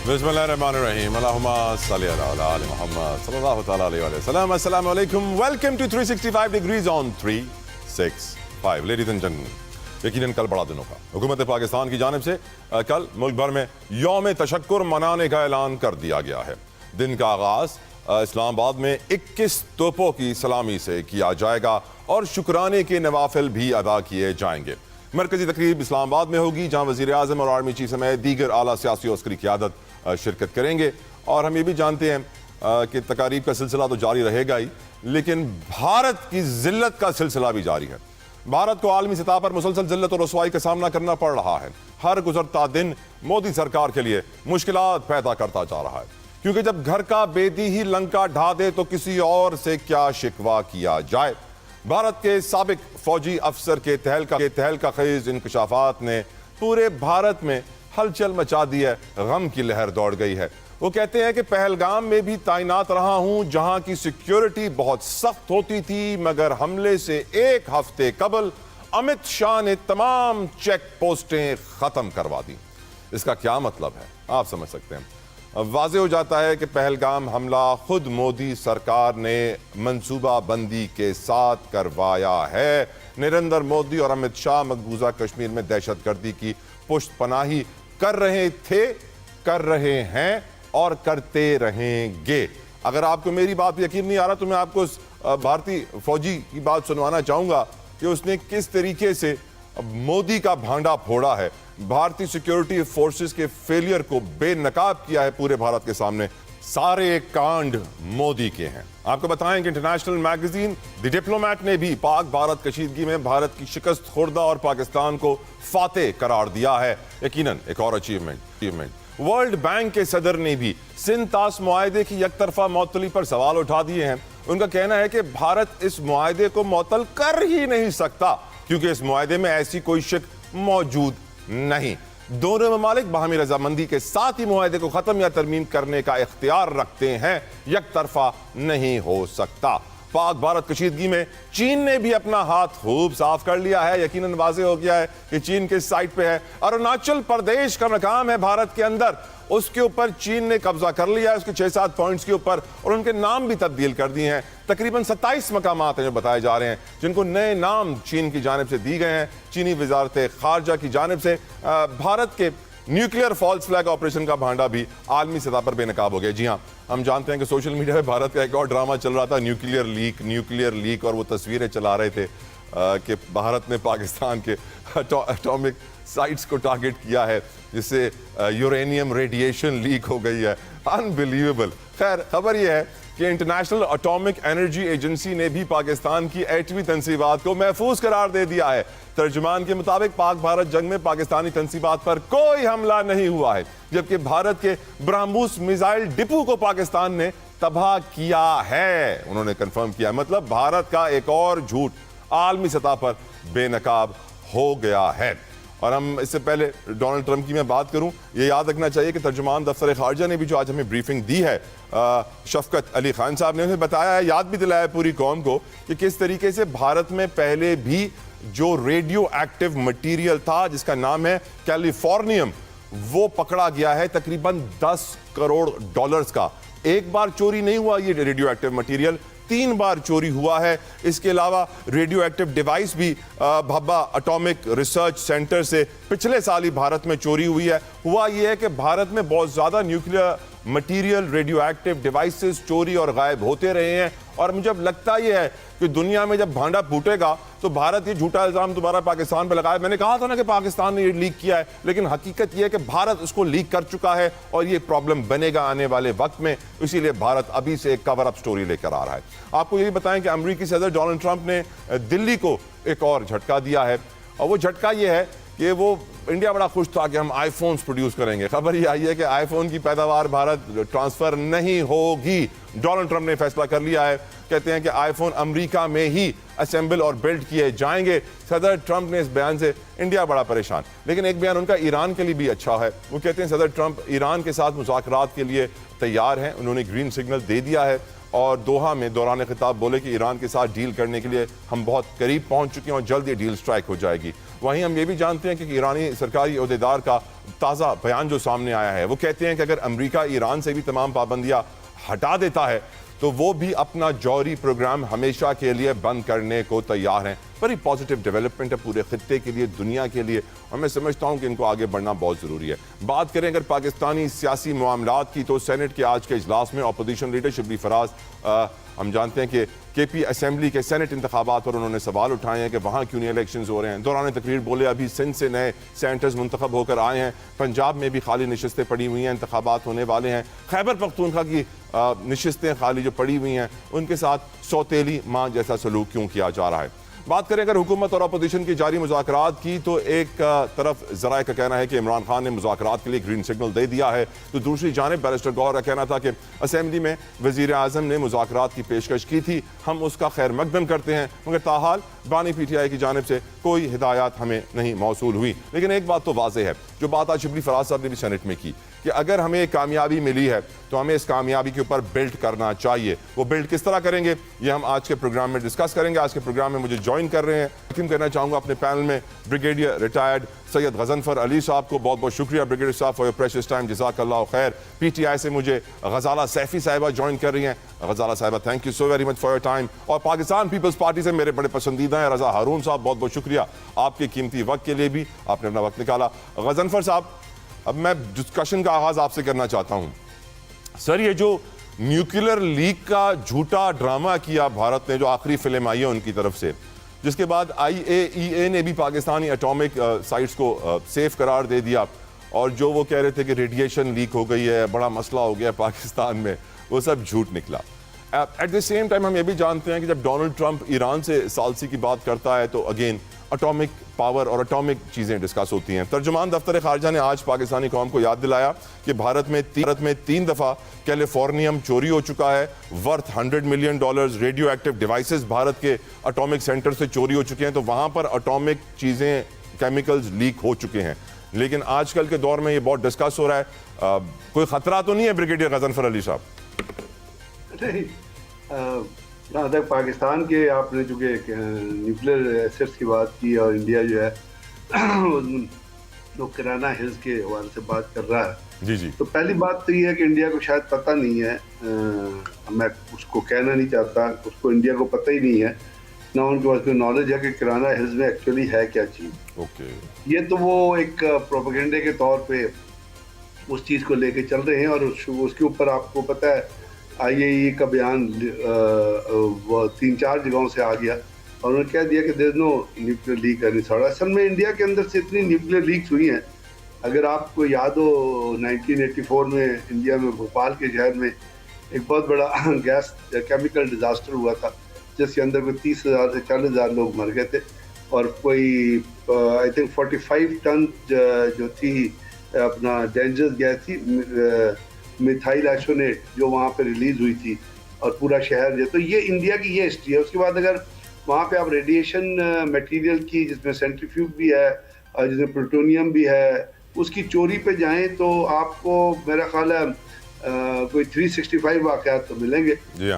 बिस्मिल्लाहिर्रहमानिर्रहीम अल्लाहुम्मा सल्ली अला आले मोहम्मद सल्लल्लाहु तआला अलैहि वसल्लम। अस्सलाम वालेकुम, welcome to 365 degrees on 365। Ladies and gentleman, यकीनन कल बड़ा दिन होगा। हुकूमत पाकिस्तान की जानिब से कल मुल्क भर में यौम तशक्कुर मनाने का ऐलान कर दिया गया है। दिन का आगाज़ इस्लामाबाद में 21 तोपों की सलामी से किया जाएगा और शुक्राने के नवाफिल भी अदा किए जाएंगे। मरकजी तकरीब इस्लामाबाद में होगी, जहाँ वज़ीर आज़म और आर्मी चीफ समेत दीगर आला सियासी और अस्करी क़यादत शिरकत करेंगे। और हम ये भी जानते हैं कि तकारीब का सिलसिला तो जारी रहेगा ही, लेकिन भारत की ज़िल्लत का सिलसिला भी जारी है। भारत को आलमी सतह पर मुसलसल ज़िल्लत और रसवाई का सामना करना पड़ रहा है। हर गुजरता दिन मोदी सरकार के लिए मुश्किलात पैदा करता जा रहा है, क्योंकि जब घर का बेदी ही लंका ढा दे तो किसी और से क्या शिकवा किया जाए। भारत के साबिक फौजी अफसर के तहलका खेज इंकशाफात ने पूरे भारत में हलचल मचा दी है, गम की लहर दौड़ गई है। वो कहते हैं कि पहलगाम में भी तैनात रहा हूं, जहां की सिक्योरिटी बहुत सख्त होती थी, मगर हमले से एक हफ्ते कबल अमित शाह ने तमाम चेक पोस्टें खत्म करवा दी। इसका क्या मतलब है आप समझ सकते हैं। वाज़ेह हो जाता है कि पहलगाम हमला खुद मोदी सरकार ने मंसूबा बंदी के साथ करवाया है। नरेंद्र मोदी और अमित शाह मकबूजा कश्मीर में दहशतगर्दी की पुष्ट पनाही कर रहे थे, कर रहे हैं और करते रहेंगे। अगर आपको मेरी बात यकीन नहीं आ रहा तो मैं आपको भारतीय फौजी की बात सुनवाना चाहूँगा कि उसने किस तरीके से मोदी का भांडा फोड़ा है, भारतीय सिक्योरिटी फोर्सेस के फेलियर को बेनकाब किया है पूरे भारत के सामने। सारे कांड मोदी के हैं। आपको बताएं कि इंटरनेशनल मैगजीन द डिप्लोमैट ने भी पाक भारत कशीदगी में भारत की शिकस्त खुर्दा और पाकिस्तान को फातेह करार दिया है। यकीनन एक और अचीवमेंट। वर्ल्ड बैंक के सदर ने भी सिंध तास मुआहदे की यकतरफा मअतली पर सवाल उठा दिए हैं। उनका कहना है कि भारत इस मुआहदे को मअतल कर ही नहीं सकता, क्योंकि इस मुआहदे में ऐसी कोई शिक मौजूद नहीं। दोनों ममालिक बाहमी रजामंदी के साथ ही मुआहदे को खत्म या तरमीम करने का इख्तियार रखते हैं, यकतरफा नहीं हो सकता। पाक भारत कशीदगी में चीन ने भी अपना हाथ खूब साफ कर लिया है। यकीनन वाज़ेह हो गया है कि चीन किस साइड पे है। अरुणाचल प्रदेश का मकाम है भारत के अंदर, उसके ऊपर चीन ने कब्जा कर लिया है, उसके 6-7 पॉइंट्स के ऊपर, और उनके नाम भी तब्दील कर दिए हैं। तकरीबन 27 मकामात हैं जो बताए जा रहे हैं, जिनको नए नाम चीन की जानिब से दी गए हैं। चीनी वजारत खारजा की जानिब से भारत के न्यूक्लियर फॉल्स फ्लैग ऑपरेशन का भांडा भी आलमी सतह पर बेनकाब हो गया। जी हाँ, हम जानते हैं कि सोशल मीडिया में भारत का एक और ड्रामा चल रहा था, न्यूक्लियर लीक, और वो तस्वीरें चला रहे थे कि भारत ने पाकिस्तान के एटॉमिक साइट्स को टारगेट किया है, जिससे यूरेनियम रेडिएशन लीक हो गई है। अनबिलीवेबल। खैर, खबर यह है कि इंटरनेशनल एटॉमिक एनर्जी एजेंसी ने भी पाकिस्तान की एटमी तंसीबात को महफूज करार दे दिया है। तर्जुमान के मुताबिक पाक भारत जंग में पाकिस्तानी तंसीबात पर कोई हमला नहीं हुआ है, जबकि भारत के ब्रह्मोस मिसाइल डिपो को पाकिस्तान ने तबाह किया है। उन्होंने कंफर्म किया, मतलब भारत का एक और झूठ आलमी सतह पर बेनकाब हो गया है। और हम इससे पहले डोनाल्ड ट्रंप की मैं बात करूं, ये याद रखना चाहिए कि तर्जुमान दफ्तर खारजा ने भी जो आज हमें ब्रीफिंग दी है, शफकत अली खान साहब ने उन्हें बताया है, याद भी दिलाया पूरी कौम को कि किस तरीके से भारत में पहले भी जो रेडियो एक्टिव मटीरियल था जिसका नाम है कैलिफोर्नियम, वो पकड़ा गया है तकरीबन 10 करोड़ डॉलर्स का। एक बार चोरी नहीं हुआ ये रेडियो एक्टिव मटीरियल, 3 बार चोरी हुआ है। इसके अलावा रेडियो एक्टिव डिवाइस भी भब्बा एटॉमिक रिसर्च सेंटर से पिछले साल ही भारत में चोरी हुई है। हुआ यह है कि भारत में बहुत ज़्यादा nuclear material, radio active devices चोरी और गायब होते रहे हैं। और मुझे अब लगता यह है कि दुनिया में जब भांडा फूटेगा तो भारत ये झूठा इल्ज़ाम दोबारा पाकिस्तान पर लगाए। मैंने कहा था ना कि पाकिस्तान ने ये लीक किया है, लेकिन हकीकत यह है कि भारत उसको लीक कर चुका है और ये प्रॉब्लम बनेगा आने वाले वक्त में। इसीलिए भारत अभी से एक कवर अप स्टोरी लेकर आ रहा है। आपको ये भी बताएं कि अमेरिकी सदर डोनाल्ड ट्रंप ने दिल्ली को एक और झटका दिया है, और वो झटका ये है कि वो इंडिया बड़ा खुश था कि हम आईफोन्स प्रोड्यूस करेंगे। खबर ये आई है कि आईफोन की पैदावार भारत ट्रांसफर नहीं होगी। डोनाल्ड ट्रंप ने फैसला कर लिया है, कहते हैं कि आईफोन अमेरिका में ही असेंबल और बिल्ड किए जाएंगे। सदर ट्रंप ने इस बयान से इंडिया बड़ा परेशान, लेकिन एक बयान उनका ईरान के लिए भी अच्छा है। वो कहते हैं सदर ट्रंप ईरान के साथ मुज़ाकरात के लिए तैयार हैं, उन्होंने ग्रीन सिग्नल दे दिया है और दोहा में दौरान खिताब बोले कि ईरान के साथ डील करने के लिए हम बहुत करीब पहुंच चुके हैं और जल्द ये डील स्ट्राइक हो जाएगी। वहीं हम ये भी जानते हैं कि ईरानी सरकारी अहदेदार का ताज़ा बयान जो सामने आया है, वो कहते हैं कि अगर अमेरिका ईरान से भी तमाम पाबंदियां हटा देता है तो वो भी अपना जौहरी प्रोग्राम हमेशा के लिए बंद करने को तैयार हैं। बड़ी पॉजिटिव डेवलपमेंट है पूरे खित्ते के लिए, दुनिया के लिए, और मैं समझता हूं कि इनको आगे बढ़ना बहुत ज़रूरी है। बात करें अगर पाकिस्तानी सियासी मामलात की, तो सेनेट के आज के इजलास में अपोजिशन लीडर शिबली फराज, हम जानते हैं कि केपी असेंबली के सेनेट इंतखाबात पर उन्होंने सवाल उठाए हैं कि वहाँ क्यों नहीं इलेक्शंस हो रहे हैं। दौरान तकरीर बोले अभी सिंध से नए सेनेटर्स मुंतखब होकर आए हैं, पंजाब में भी खाली नशस्तें पड़ी हुई हैं, इंतखाबात होने वाले हैं, खैबर पख्तूनख्वा की नशस्तें खाली जो पड़ी हुई हैं उनके साथ सौतेली माँ जैसा सलूक क्यों किया जा रहा है। बात करें अगर हुकूमत और अपोजिशन की जारी मुज़ाकरात की, तो एक तरफ ज़राए का कहना है कि इमरान खान ने मुज़ाकरात के लिए ग्रीन सिग्नल दे दिया है, तो दूसरी जानिब बैरिस्टर गौहर का कहना था कि असेंबली में वज़ीर आज़म ने मुज़ाकरात की पेशकश की थी, हम उसका खैर मकदम करते हैं, मगर ताहाल बानी PTI की जानिब से कोई हिदायत हमें नहीं मौसूल हुई। लेकिन एक बात तो वाज़ेह है, जो बात आज शिबली फराज साहब ने भी सेनेट में की, कि अगर हमें कामयाबी मिली है तो हमें इस कामयाबी के ऊपर बिल्ड करना चाहिए। वो बिल्ड किस तरह करेंगे ये हम आज के प्रोग्राम में डिस्कस करेंगे। आज के प्रोग्राम में मुझे ज्वाइन कर रहे हैं, थैंक करना चाहूँगा अपने पैनल में ब्रिगेडियर रिटायर्ड सैयद गजनफर अली साहब को। बहुत बहुत शुक्रिया ब्रिगेडियर साहब फॉर योर प्रेशियस टाइम, जज़ाकल्लाह खैर। PTI से मुझे गजाला सैफी साहिबा ज्वाइन कर रही हैं। गजाला साहिबा thank you so very much for your time. और पाकिस्तान पीपल्स पार्टी से मेरे बड़े पसंदीदा हैं रजा हारून साहब, बहुत बहुत शुक्रिया आपके कीमती वक्त के लिए भी, आपने अपना वक्त निकाला। गजनफर साहब, अब मैं डिस्कशन का आगाज आपसे करना चाहता हूं। सर, ये जो न्यूक्लियर लीक का झूठा ड्रामा किया भारत ने, जो आखिरी फिल्म आई है उनकी तरफ से, जिसके बाद IAEA ने भी पाकिस्तानी एटॉमिक साइट्स को सेफ करार दे दिया, और जो वो कह रहे थे कि रेडिएशन लीक हो गई है, बड़ा मसला हो गया पाकिस्तान में, वो सब झूठ निकला। एट द सेम टाइम हम ये भी जानते हैं कि जब डोनाल्ड ट्रंप ईरान से सालसी की बात करता है तो अगेन एटॉमिक पावर और एटॉमिक चीज़ें डिस्कस होती हैं। तर्जुमान दफ्तर खारजा ने आज पाकिस्तानी कौम को याद दिलाया कि भारत में 3 दफ़ा कैलिफोर्नियम चोरी हो चुका है, worth $100 million. Radio active devices Bharat के एटॉमिक सेंटर से चोरी हो चुके हैं, तो वहाँ पर एटॉमिक चीज़ें, केमिकल्स लीक हो चुके हैं। लेकिन आजकल के दौर में ये बहुत डिस्कस हो रहा है, कोई ख़तरा तो नहीं है ब्रिगेडियर गजनफर अली साहब? नहीं, जहाँ तक पाकिस्तान के आपने चूँकि न्यूक्लियर एसेट्स की बात की और इंडिया जो है तो किराना हिल्स के हवाले से बात कर रहा है, जी जी, तो पहली बात तो ये है कि इंडिया को शायद पता नहीं है, मैं उसको कहना नहीं चाहता, उसको इंडिया को पता ही नहीं है, ना उनके पास कोई नॉलेज है कि किराना हिल्स में एक्चुअली है क्या चीज़। ओके, ये तो वो एक प्रोपेगेंडे के तौर पे उस चीज़ को लेके चल रहे हैं, और उसके ऊपर आपको पता है IAEA का बयान 3-4 जगहों से आ गया और उन्होंने कह दिया कि there is no nuclear leak any sort. असल में इंडिया के अंदर से इतनी न्यूक्लियर लीक्स हुई हैं, अगर आपको याद हो 1984 में इंडिया में भोपाल के शहर में एक बहुत बड़ा गैस केमिकल डिजास्टर हुआ था, जिसके अंदर कोई 30,000 से 40,000 लोग मर गए थे, और कोई आई थिंक 45 टन जो थी अपना डेंजरस गैस थी मिथाइल एसोनेट जो वहाँ पे रिलीज हुई थी, और पूरा शहर जो, तो ये इंडिया की ये हिस्ट्री है। उसके बाद अगर वहाँ पे आप रेडिएशन मटेरियल की, जिसमें सेंट्रीफ्यूज भी है और जिसमें प्लूटोनियम भी है, उसकी चोरी पे जाएं तो आपको मेरा ख्याल है कोई 365 वाक़यात तो मिलेंगे।